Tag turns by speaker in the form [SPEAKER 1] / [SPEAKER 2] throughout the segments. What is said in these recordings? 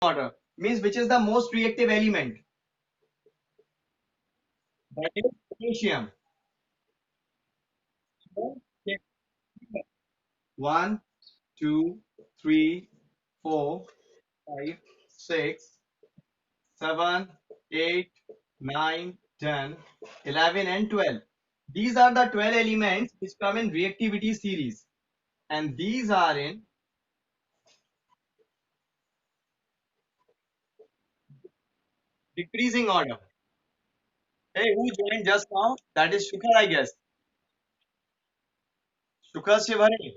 [SPEAKER 1] order means which is the most reactive element? That is potassium. One, two, three, 4, 5, 6, 7, 8, 9, 10, 11, and 12. These are the 12 elements which come in reactivity series, and these are in decreasing order. Hey, who joined just now? That is Shukhar, I guess. Shukhar Shivhare.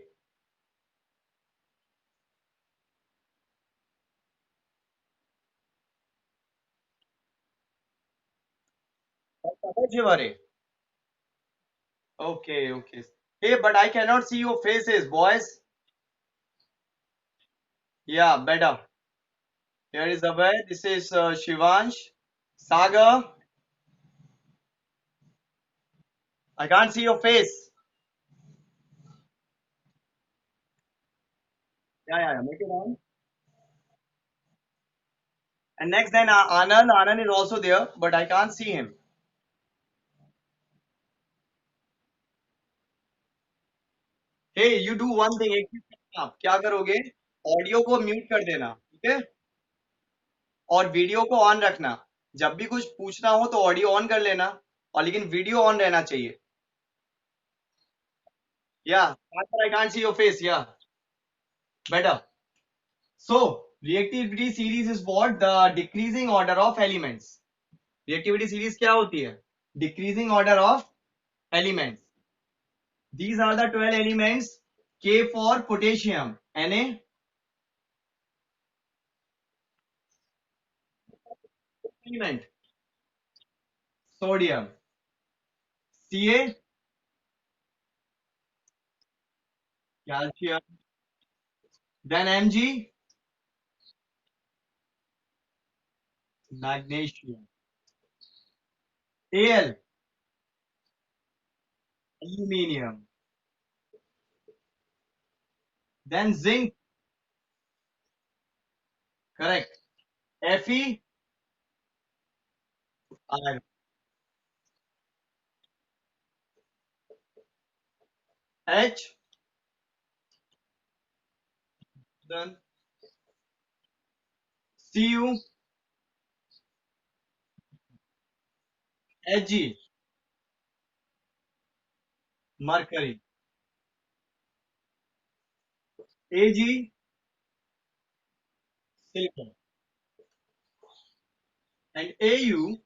[SPEAKER 1] Shivhare. Okay, okay. Hey, but I cannot see your faces, boys. Yeah, better. Here is Abhay. This is Shivansh. Sagar. I can't see your face. Yeah. Make it on. And next, then Anand. Anand is also there, but I can't see him. Hey, you do one thing. एक चीज करना आप क्या करोगे? Audio को mute कर देना, ठीक है? और वीडियो को ऑन रखना. जब भी कुछ पूछना हो तो ऑडियो ऑन कर लेना, और लेकिन वीडियो ऑन रहना चाहिए. Yeah, I can't see your face. Yeah, better. So, reactivity series is what? The decreasing order of elements. Reactivity series क्या होती है? Decreasing order of elements. These are the 12 elements. K for potassium, Na. Element. Sodium. Ca. Calcium. Then Mg. Magnesium. Al. Aluminium. Then zinc. Correct. Fe. Iron. H. Then Cu. Hg. Mercury. Ag. Silicon. And Au.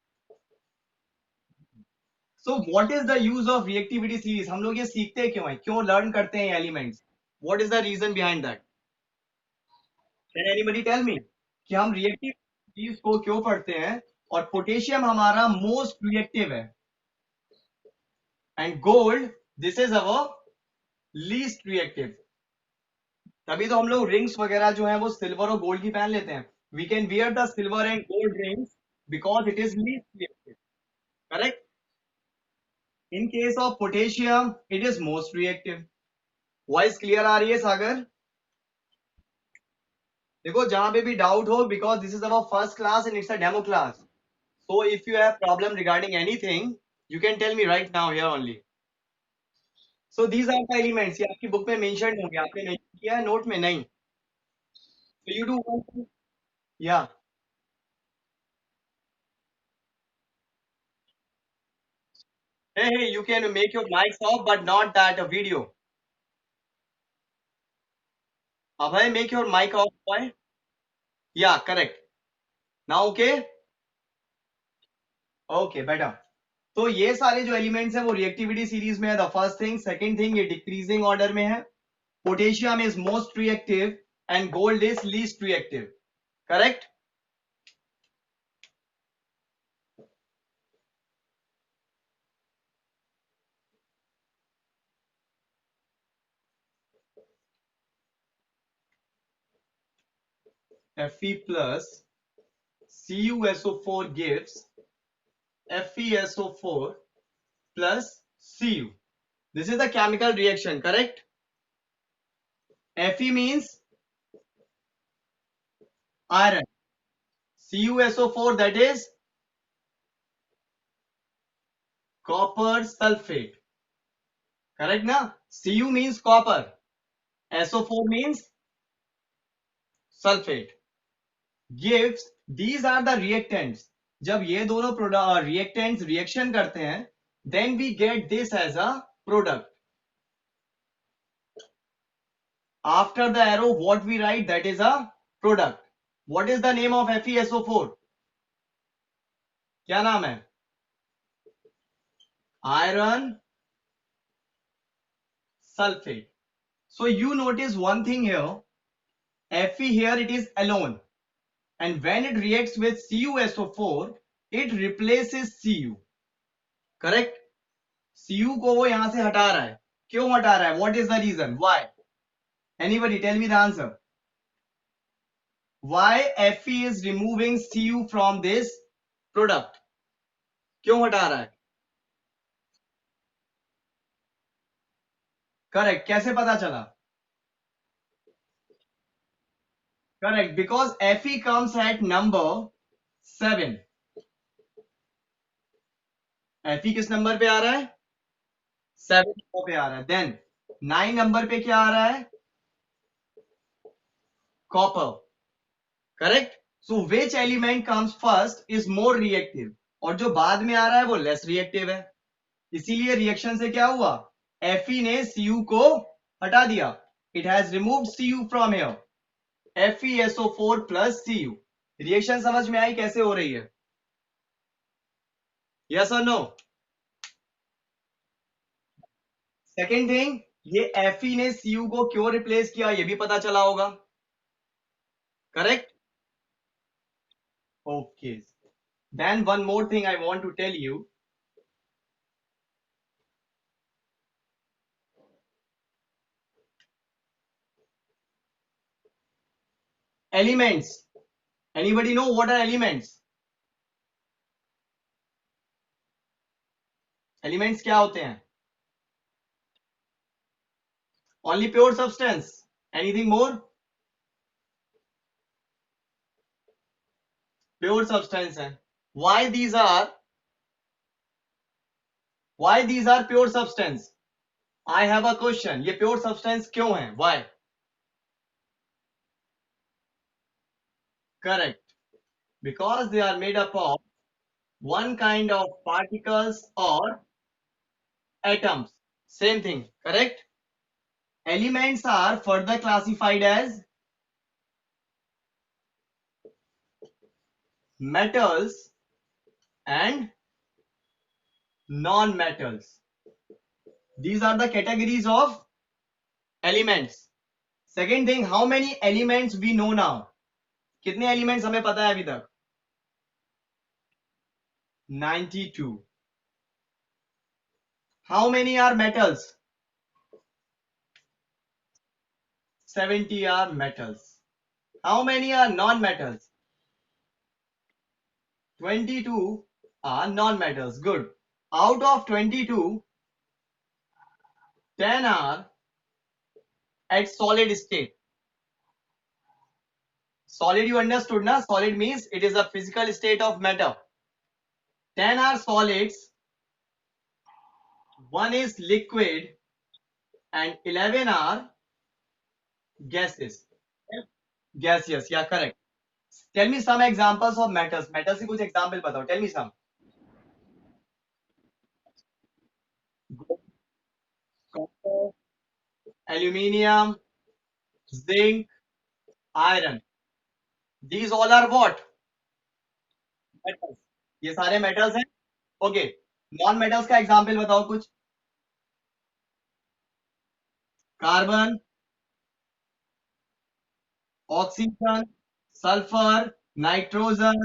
[SPEAKER 1] So what is the use of reactivity series? हम लोग ये सीखते क्यों हैं? क्यों learn करते हैं elements? What is the reason behind that? Can anybody tell me? कि हम रिएक्टिव सीरीज को क्यों पढ़ते हैं? और पोटेशियम हमारा मोस्ट रिएक्टिव है, and gold this is our least reactive. तभी तो हम लोग रिंग्स वगैरह जो है वो सिल्वर और गोल्ड की पहन लेते हैं. We can wear the silver and gold rings because it is least reactive. Correct. In case of potassium it is most reactive. Voice clear आ रही है सागर? देखो जहां पे भी डाउट हो, because this is our first class and it's a demo class. So if you have problem regarding anything you can tell me right now here only. So these are the elements. ये आपकी book में mention होंगे, आपने mention किया है note में? नहीं. So you do one. या. Hey, you can make your mics off but not that video. Abhay, make your mic off, boy. Yeah, correct. Now okay? Okay, better. तो ये सारे जो एलिमेंट्स हैं वो रिएक्टिविटी सीरीज में है. The first thing. Second thing, ये decreasing order में है. Potassium is most reactive and gold is least reactive. Correct. Fe plus CuSO4 gives FeSO4 plus Cu. This is the chemical reaction, correct? Fe means iron. CuSO4, that is copper sulfate. Correct na? Cu means copper, SO4 means sulfate. Gives, these are the reactants. जब ये दोनों reactants reaction करते हैं, then we get this as a product. After the arrow, what we write, that is a product. What is the name of FeSO4? क्या नाम है? Iron sulfate. So you notice one thing here, Fe here it is alone, and when it reacts with CuSO4, it replaces Cu. Correct? Cu को वो यहां से हटा रहा है. क्यों हटा रहा है? What is the reason? Why? Anybody tell me the answer. Why Fe is removing Cu from this product? क्यों हटा रहा है? Correct. कैसे पता चला? Correct, because Fe comes at number 7. Fe किस नंबर पे आ रहा है? 7 नंबर पे आ रहा है. Then 9 नंबर पे क्या आ रहा है? Copper. Correct? So which element comes first is more reactive, और जो बाद में आ रहा है वो less reactive है. इसीलिए रिएक्शन से क्या हुआ? Fe ने Cu को हटा दिया. It has removed Cu from here. FeSO4 plus Cu. Reaction समझ में आई कैसे हो रही है? Yes or no? Second thing, ये Fe ने Cu को क्यों रिप्लेस किया ये भी पता चला होगा. Correct? Okay. Then one more thing I want to tell you. Elements. Anybody know what are elements? Elements क्या होते हैं? Only pure substance? Anything more? Pure substance है. Why these are pure substance? I have a question. ये pure substance क्यों है? Why? Correct, because they are made up of one kind of particles or atoms. Same thing, correct? Elements are further classified as metals and non-metals. These are the categories of elements. Second thing, how many elements we know now? कितने elements हमें पता है अभी तक? 92. How many are metals? 70 are metals. How many are non-metals? 22 are non-metals. Good. Out of 22, 10 are at solid state. Solid, you understood na? Solid means it is a physical state of matter. 10 are solids, 1 is liquid, and 11 are gases. Gaseous, yeah, correct. Tell me some examples of metals. Metals से कुछ example बताओ. Tell me some. Copper, aluminium, zinc, iron. These all are what? Metals. ये सारे metals हैं. Okay. Non metals का example बताओ कुछ. Carbon, oxygen, sulfur, nitrogen,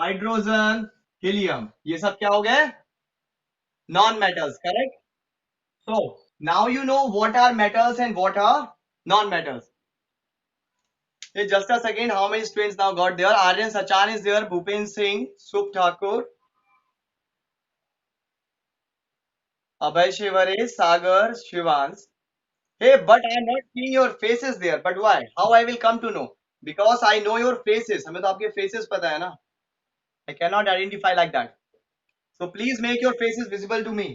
[SPEAKER 1] hydrogen, helium. ये सब क्या हो गए? Non metals. Correct? So now you know what are metals and what are non metals. Just a second, how many students now got there? Aryan Sachan is there, Bhupen Singh, Sup Thakur, Abhay Shivare, Sagar, Shivans. Hey, but I am not seeing your faces there. But why? How I will come to know? Because I know your faces, हमें तो आपके faces पता है ना. I can not identify like that. So please make your faces visible to me.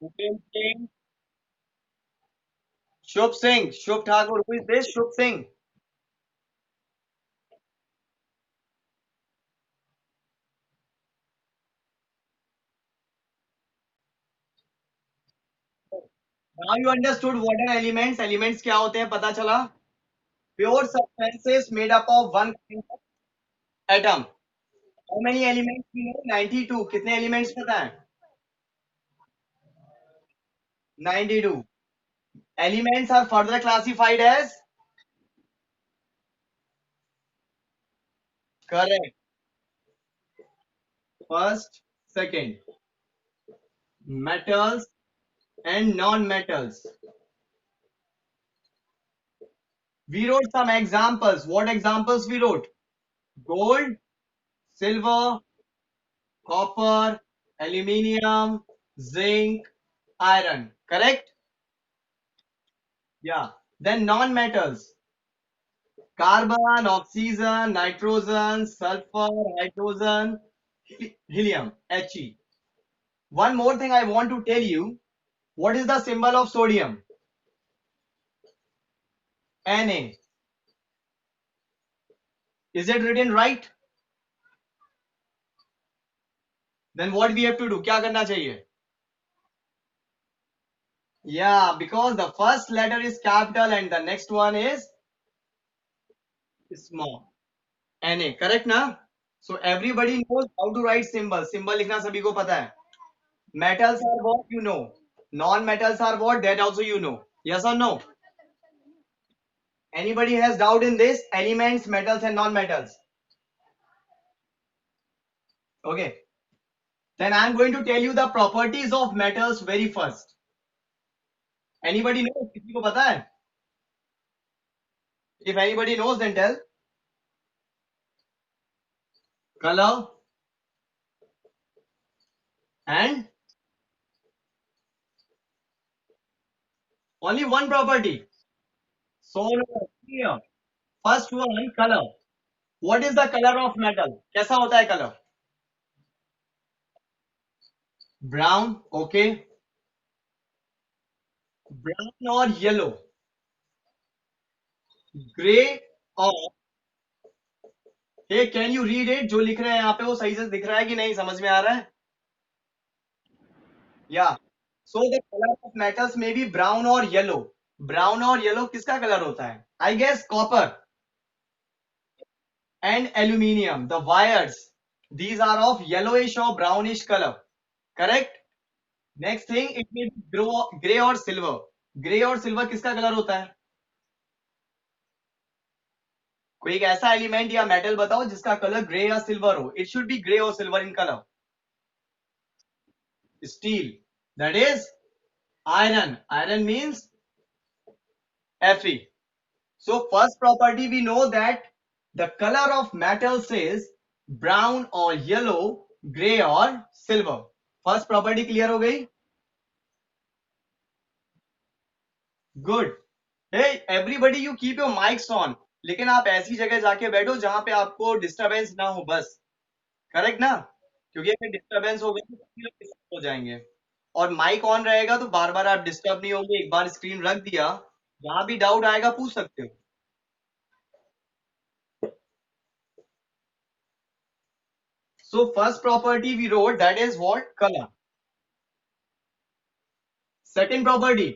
[SPEAKER 1] Bhupendra Singh, Shubh Singh, Shubh Thakur. Who is this Shubh Singh? Now you understood what are elements. Elements क्या होते हैं पता चला. Pure substances made up of one atom. How many elements we know? 92. कितने elements पता है? 92. Elements are further classified as? Correct. First, second. Metals and non-metals. We wrote some examples. What examples we wrote? Gold, silver, copper, aluminium, zinc, iron. Correct? Yeah. Then non-metals. Carbon, oxygen, nitrogen, sulfur, hydrogen, helium, He. One more thing I want to tell you. What is the symbol of sodium? Na. Is it written right? Then what we have to do? क्या करना चाहिए? Yeah, because the first letter is capital and the next one is small. Na. Correct ना? So everybody knows how to write symbol. Symbol लिखना सभी को पता है. Metals are what you know. Non-metals are what? That also you know. Yes or no? Anybody has doubt in this? Elements, metals and non-metals. Okay. Then I am going to tell you the properties of metals very first. Anybody knows? किसी को पता है? If anybody knows, then tell. Color and only one property. So here, first one, color. What is the color of metal? कैसा होता है color? Brown. Okay. Brown or yellow? Gray or? Hey, can you read it? जो लिख रहे हैं यहाँ पे वो सही से दिख रहा है कि नहीं, समझ में आ रहा है? Yeah. So the color of metals may be brown or yellow. Brown or yellow किसका कलर होता है? I guess copper and aluminium. The wires. These are of yellowish or brownish color. Correct? Next thing, it may grey और silver. Grey और silver किसका colour होता है? कोई एक ऐसा एलिमेंट या मेटल बताओ जिसका कलर ग्रे या सिल्वर हो. इट शुड बी ग्रे और silver in colour. Steel. That is iron. Iron means Fe. So first property we know that the color of metals is brown or yellow, gray or silver. First property clear हो गई? Good. Hey everybody, you keep your mics on. लेकिन आप ऐसी जगह जाके बैठो जहां पे आपको डिस्टरबेंस ना हो बस. करेक्ट ना? क्योंकि अगर डिस्टरबेंस हो गया तो सभी लोग डिस्टर्ब हो जाएंगे. और माइक ऑन रहेगा तो बार बार आप डिस्टर्ब नहीं होंगे. एक बार स्क्रीन रख दिया, जहां भी डाउट आएगा पूछ सकते हो. So first property we wrote, that is what? Color. Second property,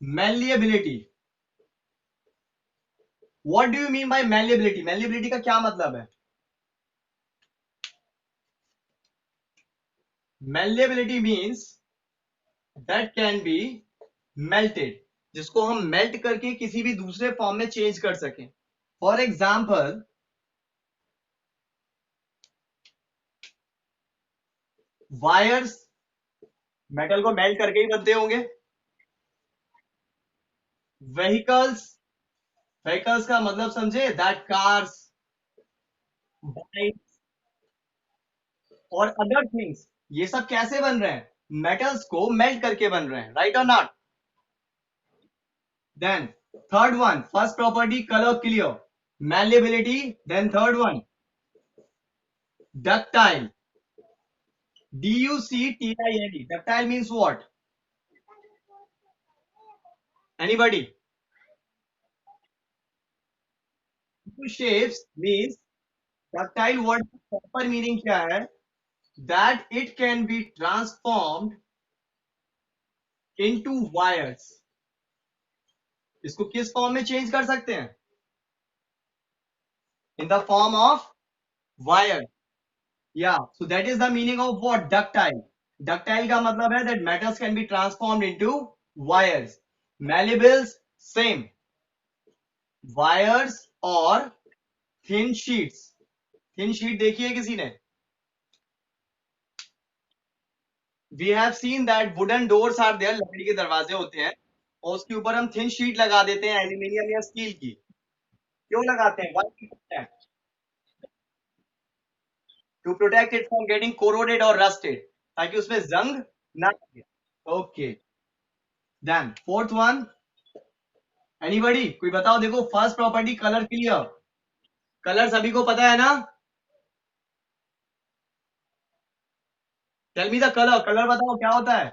[SPEAKER 1] malleability. What do you mean by malleability? Malleability का क्या मतलब है? Malleability means that can be melted, जिसको हम मेल्ट करके किसी भी दूसरे फॉर्म में चेंज कर सकें. फॉर एग्जाम्पल, वायर्स मेटल को मेल्ट करके ही बनते होंगे. व्हीकल्स, व्हीकल्स का मतलब समझे? दैट कार्स, बाइक, और अदर थिंग्स, ये सब कैसे बन रहे हैं? मेटल्स को मेल्ट करके बन रहे हैं, राइट और not? Then third one, first property colour clear, malleability, then third one ductile, ductile. Ductile means what? Anybody? Two shapes means ductile word proper meaning क्या है? That it can be transformed into wires. इसको किस form में change कर सकते हैं? In the form of wire. Yeah, so that is the meaning of what? Ductile. Ductile का मतलब है that metals can be transformed into wires. Malleables, same. Wires or thin sheets. Thin sheet देखी है किसी ने? We have seen that wooden doors are there. लकड़ी के दरवाजे होते हैं और उसके ऊपर हम thin sheet लगा देते हैं एल्यूमिनियम या स्टील की. क्यों लगाते हैं? Why we do that? To protect it from getting corroded or rusted. ताकि उसमें जंग ना लगे. Okay. Then fourth one. Anybody? कोई बताओ. देखो first property colour clear. Colour सभी को पता है ना? Tell me the colour. Colour बताओ क्या होता है?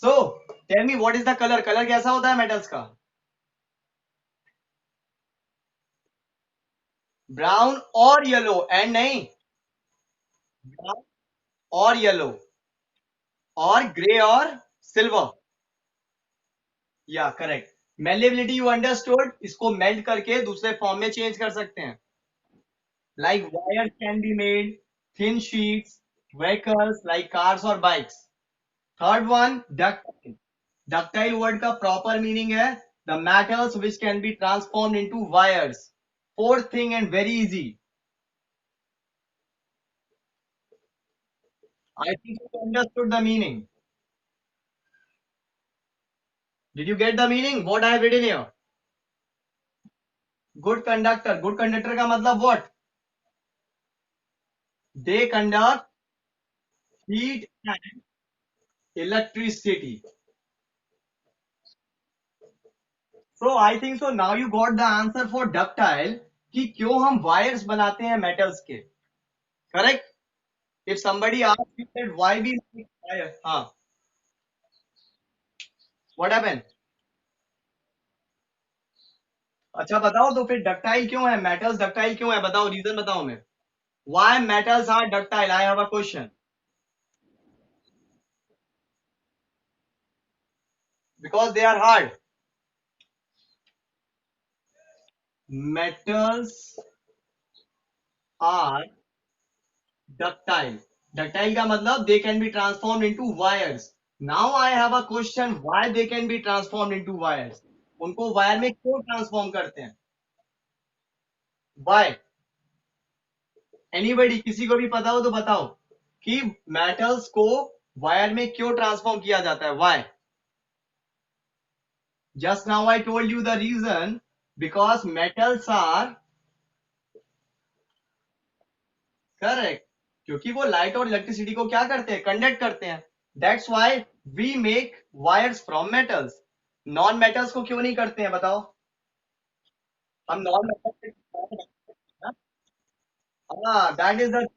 [SPEAKER 1] So tell me what is the colour. Colour कैसा होता है मेटल्स का? ब्राउन और येलो. एंड नहीं, ब्राउन और येलो और ग्रे और सिल्वर. या करेक्ट. Malleability you understood. इसको मेल्ट करके दूसरे फॉर्म में चेंज कर सकते हैं. Like wire can be made, thin sheets, vehicles like cars और bikes. Third one ductile. Ductile word का प्रॉपर मीनिंग है the metals which can be transformed into wires. Fourth thing and very easy. I think you understood the meaning. Did you get the meaning? What I have written here? Good conductor. Good conductor का मतलब what? They conduct heat and electricity. So I think so. Now you got the answer for ductile. कि क्यों हम wires बनाते हैं metals के. Correct? If somebody asks you that why we make wire, हाँ, what happened? अच्छा बताओ तो फिर ductile क्यों है? Metals ductile क्यों है? बताओ reason बताओ मैं. Why metals are ductile? I have a question. Because they are hard. Metals are ductile. Ductile का मतलब they can be transformed into wires. Now I have a question. Why they can be transformed into wires? उनको wire में क्यों transform करते हैं? Why? Anybody? किसी को भी पता हो तो बताओ कि मेटल्स को वायर में क्यों ट्रांसफॉर्म किया जाता है? Why? Just now I told you the reason. Because metals are correct. क्योंकि वो लाइट और इलेक्ट्रिसिटी को क्या करते हैं? कंडक्ट करते हैं. That's why we make wires from metals. Non metals को क्यों नहीं करते हैं बताओ? हम नॉन मेटल्स. हाँ, that is the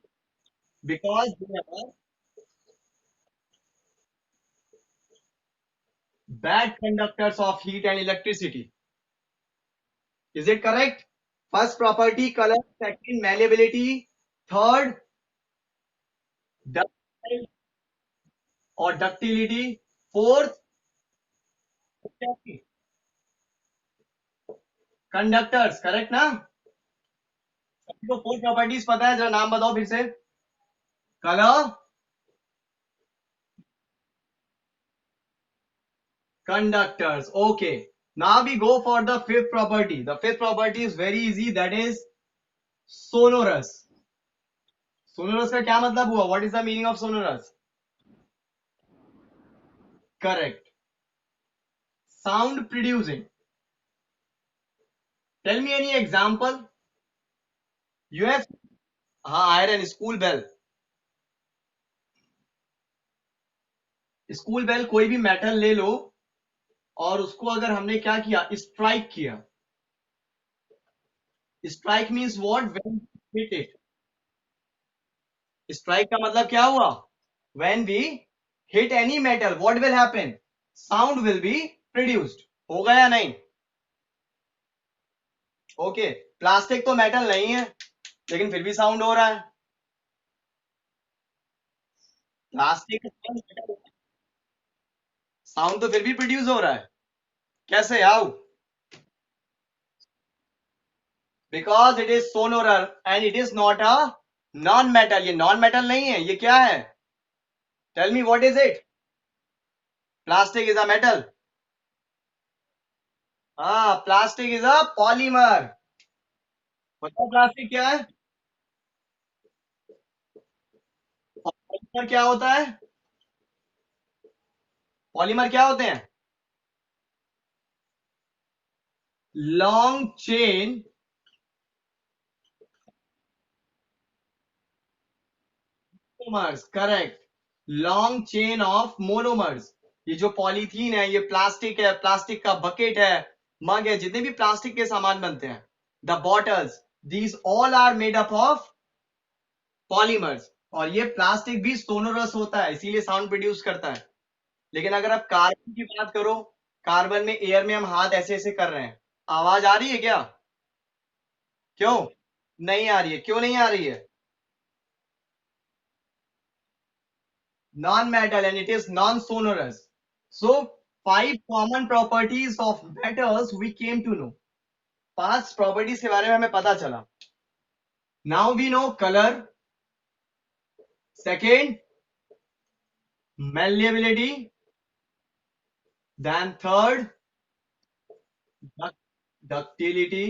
[SPEAKER 1] because they are bad conductors of heat and electricity. Is it correct? First property colour, second malleability, third ductile और ductility, fourth conductors. Correct ना? सभी को फोर प्रॉपर्टीज पता है? जरा नाम बताओ फिर से. Colour, conductors. Okay. Now we go for the fifth property. The fifth property is very easy. That is sonorous. Sonorous का क्या मतलब हुआ? What is the meaning of sonorous? Correct. Sound producing. Tell me any example. You have हाँ, iron, school bell. School bell कोई भी metal ले लो और उसको अगर हमने क्या किया, स्ट्राइक किया। Strike means what, when hit it. Strike का मतलब क्या हुआ, when we hit any metal what will happen, sound will be produced. होगा या नहीं? ओके, प्लास्टिक तो मेटल नहीं है लेकिन फिर भी साउंड हो रहा है। प्लास्टिक साउंड तो फिर भी प्रोड्यूस हो रहा है, कैसे, how? Because it is sonorous and it is not a non metal. ये नॉन मेटल नहीं है, ये क्या है? Tell me what is it? Plastic is a metal? हाँ, प्लास्टिक इज अ पॉलीमर। बताओ प्लास्टिक क्या है? पॉलीमर क्या होता है? पॉलीमर क्या होते हैं? Long chain monomers, correct. Long chain of monomers. ये जो पॉलीथीन है, ये प्लास्टिक है, प्लास्टिक का बकेट है, मग है, जितने भी प्लास्टिक के सामान बनते हैं, the bottles, these all are made up of polymers. और ये प्लास्टिक भी सोनोरस होता है, इसीलिए साउंड प्रोड्यूस करता है। लेकिन अगर आप कार्बन की बात करो, कार्बन में एयर में हम हाथ ऐसे ऐसे कर रहे हैं, आवाज आ रही है क्या? क्यों नहीं आ रही है? क्यों नहीं आ रही है? non-metal and it is non-sonorous. So, five common properties of metals we came to know. पांच प्रॉपर्टीज के बारे में हमें पता चला. Now we know color. Second, malleability. Then third, ductility.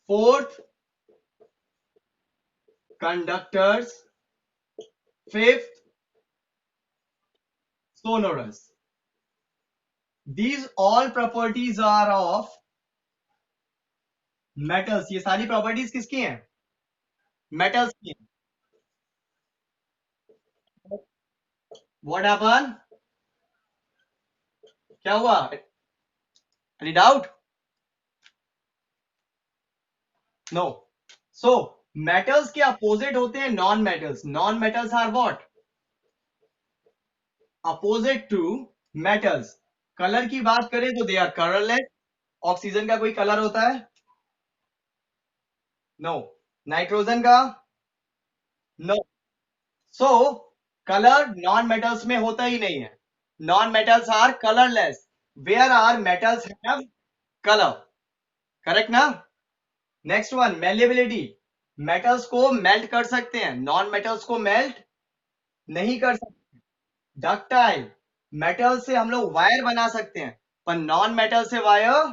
[SPEAKER 1] Fourth, conductors. Fifth, sonorous. These all properties are of metals. ये सारी properties किसकी हैं? मेटल्स की हैं. What happened? क्या हुआ? Any doubt? No. So metals के अपोजिट होते हैं non metals. Non metals are what? Opposite to metals. Colour की बात करें तो दे आर कलरलेस. ऑक्सीजन का कोई कलर होता है? नो. नाइट्रोजन का? No. So colour non metals में होता ही नहीं है. Non metals are colourless. Where are metals have colour. Correct ना? Next one, malleability. मेटल्स को मेल्ट कर सकते हैं, नॉन मेटल्स को मेल्ट नहीं कर सकते. डक्टाइल. मेटल से हम लोग वायर बना सकते हैं, पर नॉन मेटल से वायर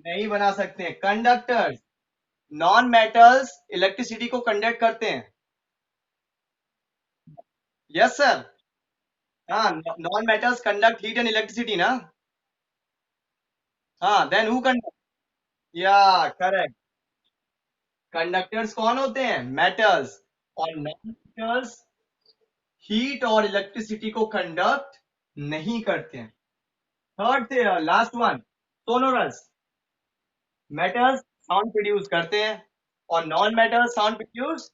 [SPEAKER 1] नहीं बना सकते हैं. कंडक्टर्स. नॉन मेटल्स इलेक्ट्रिसिटी को कंडक्ट करते हैं. Yes sir. हाँ, non metals conduct heat and electricity ना. हाँ, then who conduct? Yeah, correct. Conductors कौन होते हैं? मेटल्स. और नॉन मेटल्स हीट और इलेक्ट्रिसिटी को कंडक्ट नहीं करते हैं. Third, last one, sonorous. Metals sound produce करते हैं और non metals sound produce.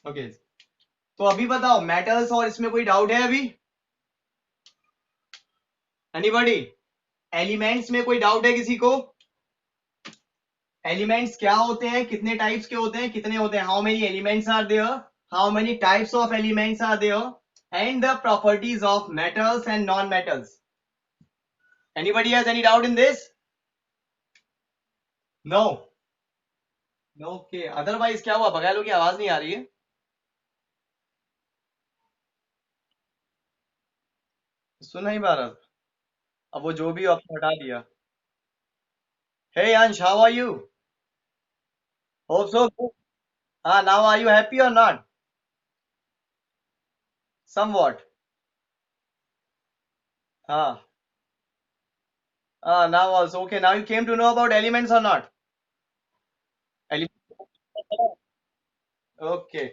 [SPEAKER 1] Okay, तो अभी बताओ मेटल्स और इसमें कोई डाउट है अभी? एनीबॉडी? एलिमेंट्स में कोई डाउट है किसी को? एलिमेंट्स क्या होते हैं, कितने टाइप्स के होते हैं, कितने होते हैं? How many elements are there? How many types of elements are there? And the properties of metals and non metals. Anybody has any doubt in this? No. Okay, otherwise क्या हुआ, बगैलों की आवाज नहीं आ रही है? सुन नहीं पा रहा. अब वो जो भी आपने हटा दिया. Hey Ansh, how are you? Hope so. हाँ, नाउ आर यू हैप्पी और नॉट? समवॉट. हाँ. Now also, okay, now you came to know about elements or not? Elements okay,